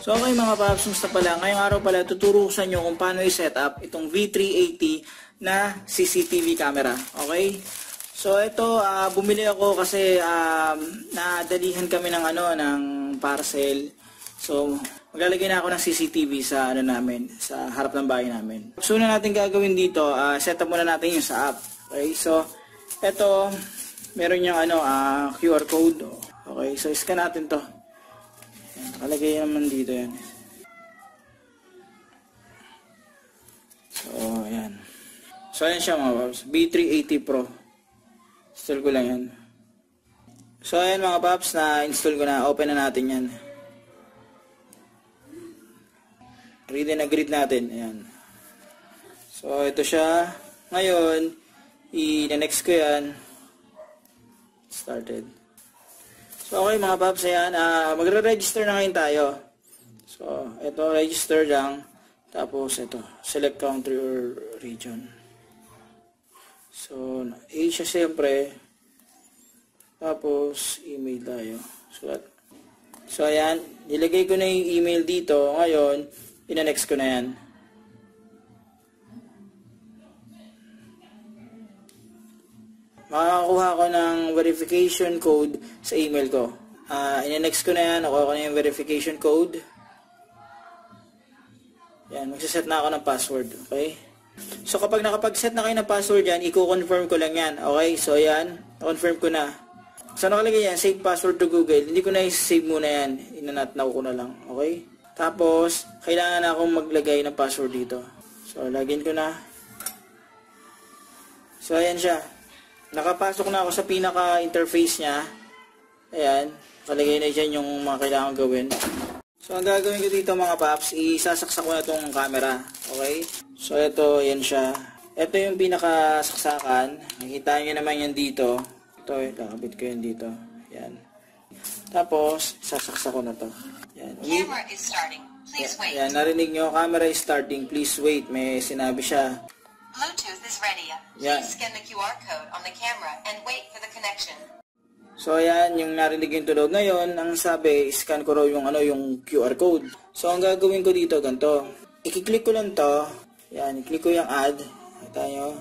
So okay mga paps, musta pala? Ngayong araw pala tuturo ko sa inyo kung paano i-set up itong V380 na CCTV camera. Okay? So ito, bumili ako kasi nadalihan kami ng ng parcel. So maglalagay na ako ng CCTV sa namin, sa harap ng bahay namin. So una natin gagawin dito, set up muna natin yung sa app. Okay? So ito, meron yung QR code. Okay, so scan natin to. Ayan, nakalagay naman dito yan. So, ayan. So, ayan siya mga paps. B380 Pro. Install ko lang yan. So, ayan mga paps, na-install ko na. Open na natin yan. Read and agreed natin. Ayan. So, ito siya. Ngayon, i-next ko yan. Started. So, okay mga paps, ayan, magre-register na ngayon tayo. So, ito, register lang. Tapos, ito, select country or region. So, Asia siyempre. Tapos, email tayo. So, ayan, nilagay ko na yung email dito. Ngayon, ina-next ko na yan. Makakakuha ko ng verification code sa email ko. Ina-next ko na yan. Nakuha ko na yung verification code. Yan, magsaset na ako ng password. Okay? So, kapag nakapag-set na kayo ng password yan, i-confirm ko lang yan. Okay? So, yan. Confirm ko na. So, nakalagay yan, save password to Google. Hindi ko na i-save muna yan. Inanatnaw ko na lang. Okay? Tapos, kailangan na akong maglagay ng password dito. So, login ko na. So, ayan siya. Nakapasok na ako sa pinaka-interface niya. Ayan. Nakalagay na dyan yung mga kailangan gawin. So, ang gagawin ko dito mga paps, isasaksak ko na itong camera. Okay? So, ito, yan siya. Ito yung pinakasaksakan. Nakita nyo naman yan dito. Ito, kakabit ko yan dito. Yan. Tapos, sasaksak ko na to. Yan. Camera is starting. Please wait. Yan, narinig nyo, camera is starting. Please wait. May sinabi siya. Bluetooth is ready. Please scan the QR code on the camera and wait for the connection. So ayan, yung narinig yung tunog ngayon, ang sabi, scan ko raw yung yung QR code. So ang gagawin ko dito ganito. I-click ko lang to. Yan, i-click ko yung add. Kita nyo.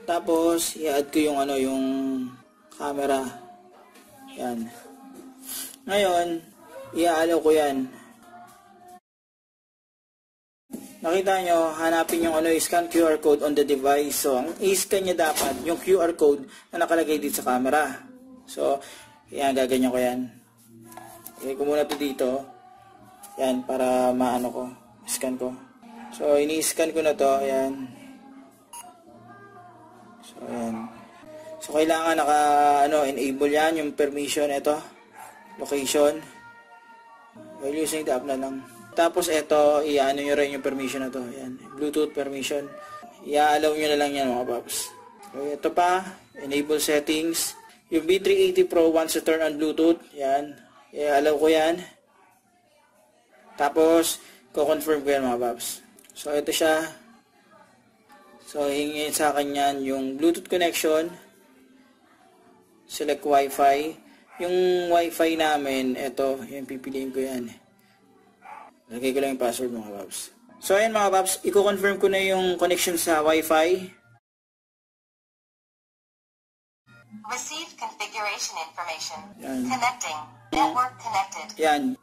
Tapos i-add ko yung yung camera. Yan. Ngayon, i-allow ko yan. Nakita nyo, hanapin yung scan QR code on the device. So, ang i-scan nyo dapat yung QR code na nakalagay dito sa camera. So, yan, gaganyan ko yan. Ilagay ko muna ito dito. Yan, para maano ko. Scan ko. So, ini-scan ko na to. Ayan. So, ayan. So, kailangan enable yan, yung permission, ito. Location. While using the app na lang. Tapos ito, i-ano nyo rin yung permission na to. Ayan, Bluetooth permission. I-allow nyo na lang yan mga paps. Okay, ito pa, enable settings. Yung B380 Pro wants to turn on Bluetooth. Yan, i-allow ko yan. Tapos, ko-confirm ko yan mga paps. So, ito siya. So, hingin sa akin yan yung Bluetooth connection. Select Wi-Fi. Yung Wi-Fi namin, ito, yung pipiliin ko yan. Lagay ko lang yung password mga paps. So ayan mga paps, i-confirm ko na yung connection sa Wi-Fi. Receive configuration information. Yan. Connecting. Network connected. Yan.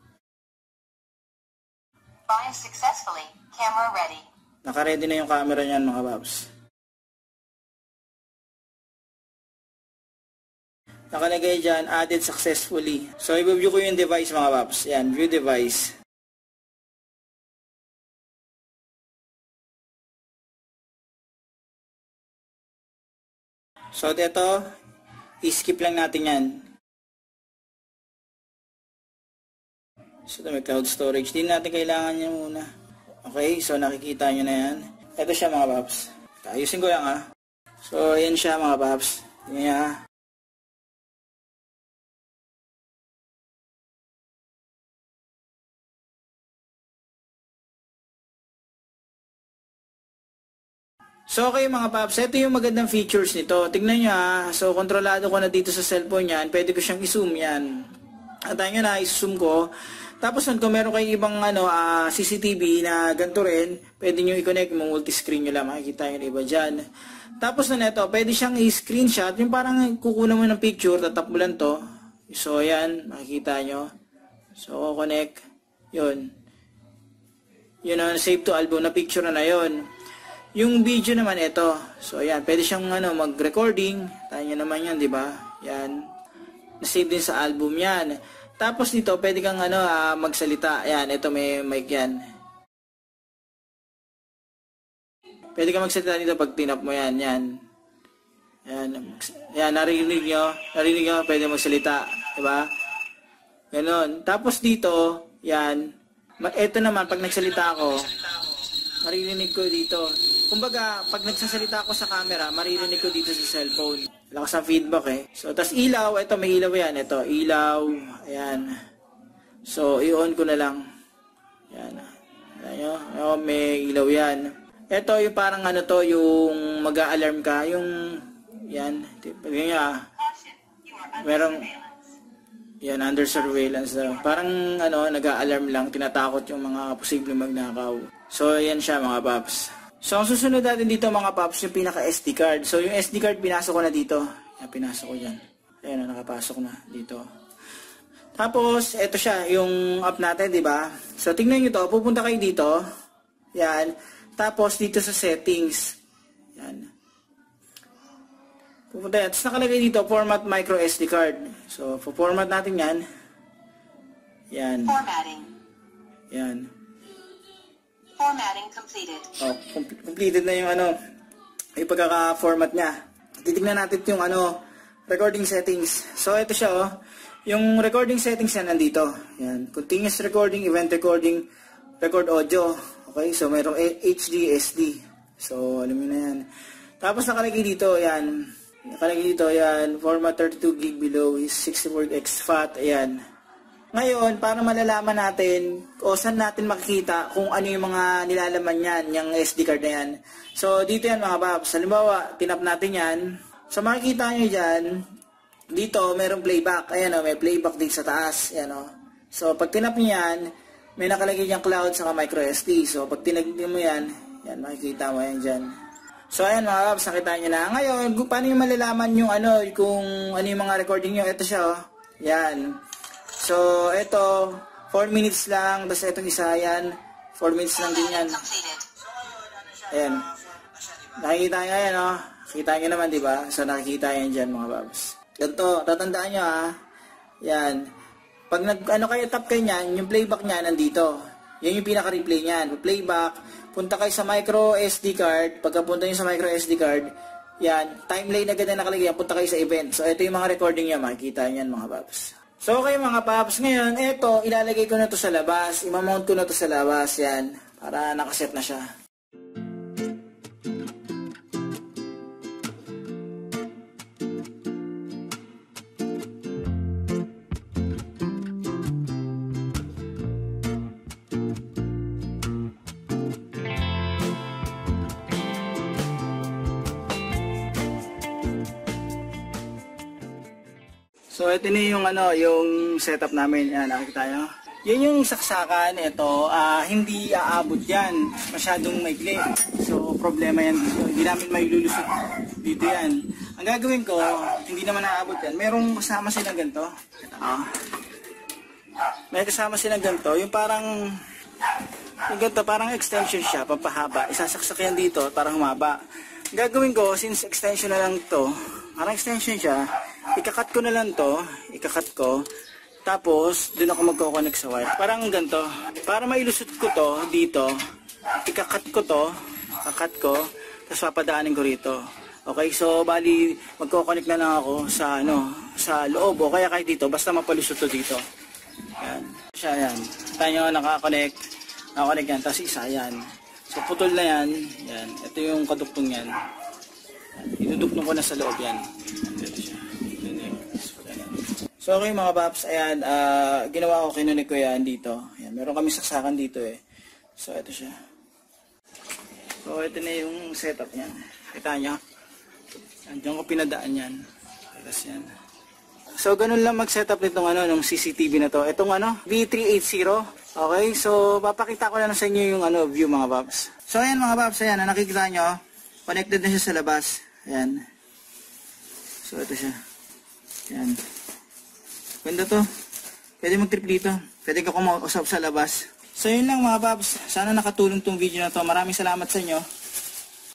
Bind successfully. Camera ready. Naka-ready na yung camera niyan mga paps. Nakalagay dyan, added successfully. So i-view ko yung device mga paps. Yan, view device. So, ito, i-skip lang natin yan. So, ito may cloud storage. Hindi natin kailangan yan muna. Okay, so nakikita nyo na yan. Ito siya mga paps. Ayusin ko lang So, ayan siya mga paps. Yan. So okay mga paps, ito yung magandang features nito. Tignan nyo So kontrolado ko na dito sa cellphone yan. Pwede ko siyang i-zoom yan. Antayin nyo na, i-zoom ko. Tapos nun, kung meron kayong ibang CCTV na ganito rin, pwede nyo i-connect, multi-screen nyo lang, makikita yung iba dyan. Tapos na ito, pwede siyang i-screenshot, yung parang kukunan mo ng picture, tatap mo lang to. So, yan, makikita nyo. So, connect. Yun. Yun ang save to album na picture na yun. Yung video naman ito. So, yan, pwede siyang mag-recording. Tayo nyo naman yan, di ba? Yan. Na-save din sa album yan. Tapos dito, pwede kang magsalita. Yan, ito may mic yan. Pwede kang magsalita dito pag tinap mo yan. Yan. Yan, narinig nyo. Narinig nyo, pwede magsalita. Diba? Ganon. Tapos dito, yan. Ito naman, pag nagsalita ako, maririnig ko dito. Kumbaga, pag nagsasalita ako sa camera, maririnig ko dito sa cellphone. Lakas ang feedback eh. So, tas ilaw, ito may ilaw yan. Ito, ilaw. Ayan. So, i-on ko na lang. Ayan. Ayan nyo. Oh, may ilaw yan. Ito, yung parang yung mag-a-alarm ka. Yung, yan. Pag ganyan, merong, yan, under surveillance daw. Parang, nag-a-alarm lang. Tinatakot yung mga posibleng magnakaw. So, yan siya mga paps. So, ang susunod natin dito mga paps, yung pinaka-SD card. So, yung SD card, pinasok ko na dito. Yan, pinasok ko dyan. Ayan, nakapasok na dito. Tapos, eto siya, yung app natin, di ba? So, tingnan nyo to. Pupunta kayo dito. Yan. Tapos, dito sa settings. Yan. Pupunta yan. Tapos, nakalagay dito, format micro SD card. So, format natin yan. Yan. Formatting. Yan. Formatting completed. Oh, completed na yung yung pagkaka-format niya. Titignan natin yung recording settings. So ito siya Yung recording settings yan nandito. Yan, continuous recording, event recording, record audio. Okay, so mayroong HD, SD. So alam niyo na yan. Tapos nakalagay dito, yan. Nakalagay dito, yan, format 32 GB below is 64 exFAT, ayan. Ngayon, para malalaman natin o saan natin makikita kung ano yung mga nilalaman yan, yung SD card na yan. So, dito yan mga paps. Halimbawa, tinap natin yan. So, makikita nyo dyan, dito, mayroong playback. Ayan may playback din sa taas. Ayan So, pag tinap nyo yan, may nakalagay yung cloud sa micro SD. So, pag tinagin mo yan, yan, makikita mo yan dyan. So, ayan mga paps, nakita nyo na. Ngayon, paano yung malalaman yung kung ano yung mga recording nyo? Ito siya, Yan. So, ito, 4 minutes lang, tapos itong isa, yan, 4 minutes lang din yan. Ayan. Nakikita nyo yan, Nakikita nyo naman, di ba? So, nakikita yan dyan, mga babs. Ganito, tatandaan nyo, Yan. Pag kayo tap kayo nyan, yung playback nyan, nandito. Yan yung pinaka-replay nyan. Playback, punta kayo sa micro SD card. Pagka punta nyo sa micro SD card, yan, timeline agad na nakalagay yan, punta kayo sa event. So, ito yung mga recording nyo, makikita nyo yan, mga babs. So, okay mga paps, ngayon, eto, ilalagay ko na to sa labas. Imamount ko na to sa labas, yan. Para nakaset na siya. So, ito na yung yung setup namin. Yan, nakikita nyo. Yan yung saksakan. Ito, hindi aabot yan. Masyadong maikli. So, problema yan dito. Hindi namin may lulusot dito yan. Ang gagawin ko, hindi naman aabot yan. Merong kasama silang ganito. May kasama silang ganito. Yung parang, yung ganito, parang extension siya, pampahaba. Isasaksak yan dito, para humaba. Ang gagawin ko, since extension na lang to, parang extension siya, ikakat ko na lang to, ikakat ko, tapos doon ako magko-connect sa wire. Parang ganito. Para mailusot ko to dito, ikakat ko to, kakat ko, tapos papadaanin ko rito. Okay, so bali magko-connect na lang ako sa sa loob o kaya kahit dito, basta mapalusot to dito. Yan. Siya yan. Tayo naka-connect yan, tapos isa yan. So putol na yan. Yan. Ito yung kaduktong yan. Iduduktong ko na sa loob yan. Ito siya. So okay mga paps, ayan, ginawa ko, kinunik ko yan dito. Ayan, meron kami saksakan dito So ito siya. So ito na yung setup niyan. Kita nyo? Diyan ko pinadaan yan. Tapos yan. So, ganun lang mag-setup nitong nung CCTV na to. Itong V380. Okay, so papakita ko lang sa inyo yung view mga paps. So, ayan mga paps, ayan, nakikita nyo, connected na siya sa labas. Ayan. So, ito siya. Ayan. Ganda to. Pwede mag-trip dito. Pwede ka kumausap sa labas. So, yun lang mga paps. Sana nakatulong tong video na to. Maraming salamat sa inyo.